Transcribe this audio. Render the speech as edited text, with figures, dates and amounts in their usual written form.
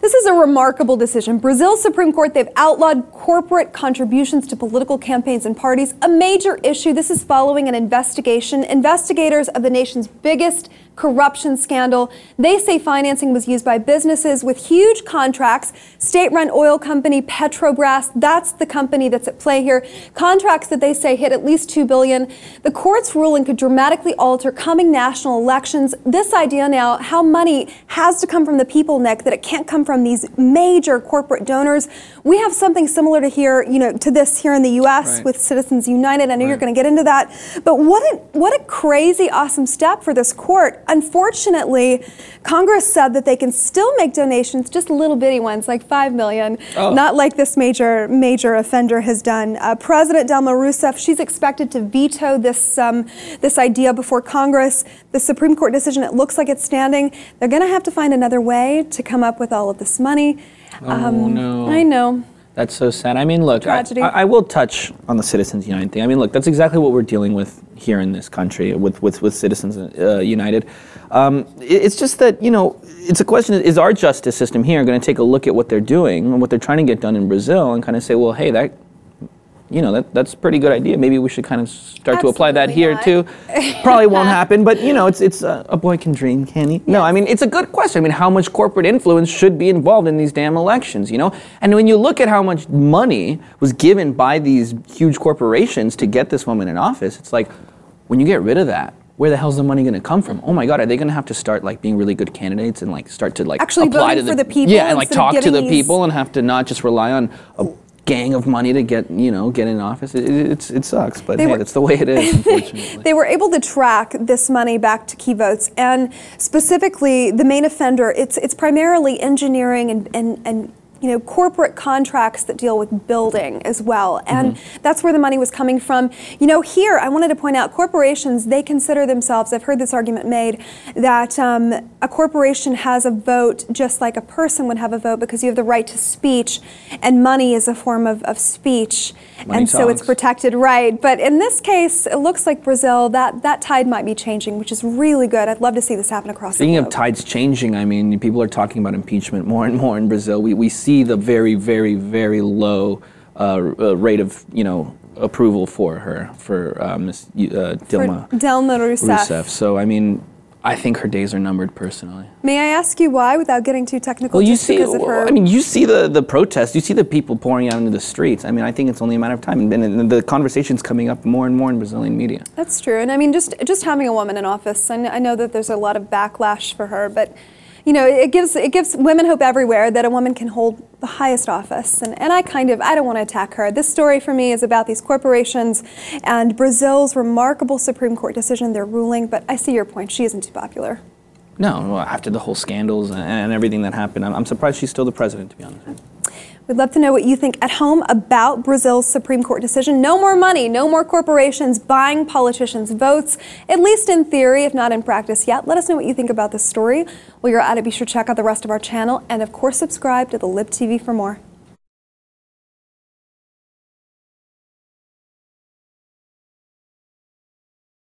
This is a remarkable decision. Brazil's Supreme Court, they've outlawed corporate contributions to political campaigns and parties, a major issue. This is following an investigation. Investigators of the nation's biggest corruption scandal, they say financing was used by businesses with huge contracts. State-run oil company Petrobras, that's the company that's at play here. Contracts that they say hit at least $2 billion. The court's ruling could dramatically alter coming national elections. This idea now, how money has to come from the people, Nick, that it can't come from these major corporate donors. We have something similar to here, to this here in the U.S. with Citizens United. I know you're going to get into that, but what a crazy, awesome step for this court. Unfortunately, Congress said that they can still make donations, just little bitty ones, like $5 million, not like this major offender has done. President Dilma Rousseff, she's expected to veto this idea before Congress. The Supreme Court decision, it looks like it's standing. They're going to have to find another way to come up with all of this money. No. I know. That's so sad. I mean, look, Tragedy. I will touch on the Citizens United thing. I mean, look, that's exactly what we're dealing with here in this country with Citizens United. It's just that, it's a question, is our justice system here going to take a look at what they're doing and what they're trying to get done in Brazil and kind of say, well, hey, that's a pretty good idea. Maybe we should kind of start to apply that here too. Probably won't happen, but it's a boy can dream, can he? Yes. No, I mean, it's a good question. I mean, how much corporate influence should be involved in these damn elections, And when you look at how much money was given by these huge corporations to get this woman in office, it's like, when you get rid of that, where the hell's the money going to come from? Oh my God, are they going to have to start being really good candidates and start to actually apply voting to for the people? Yeah, and talk to the people and have to not just rely on a gang of money to get in office. It sucks, but hey, that's the way it is, unfortunately. They were able to track this money back to key votes, and specifically the main offender, it's primarily engineering and corporate contracts that deal with building as well. And that's where the money was coming from. Here, I wanted to point out, corporations, they consider themselves, I've heard this argument made, that a corporation has a vote just like a person would have a vote because you have the right to speech, and money is a form of speech. Money and talks. So it's protected, right? But in this case, it looks like Brazil, that tide might be changing, which is really good. I'd love to see this happen across the globe. Speaking of tides changing, I mean, people are talking about impeachment more and more in Brazil. We see the very, very, very low rate of, approval for her, for Ms. Dilma Rousseff. So, I mean, I think her days are numbered personally. May I ask you why, without getting too technical? Well, you see, because of her... I mean, you see the protests, you see the people pouring out into the streets. I mean, I think it's only a matter of time, and the conversation's coming up more and more in Brazilian media. That's true, and I mean, just having a woman in office, and I know that there's a lot of backlash for her, but it gives women hope everywhere that a woman can hold the highest office. And I don't want to attack her. This story for me is about these corporations and Brazil's remarkable Supreme Court decision, their ruling, but I see your point. She isn't too popular. No, after the whole scandals and everything that happened, I'm surprised she's still the president, to be honest. We'd love to know what you think at home about Brazil's Supreme Court decision. No more money, no more corporations buying politicians' votes, at least in theory, if not in practice yet. Let us know what you think about this story. While you're at it, be sure to check out the rest of our channel and, of course, subscribe to the Lib TV for more.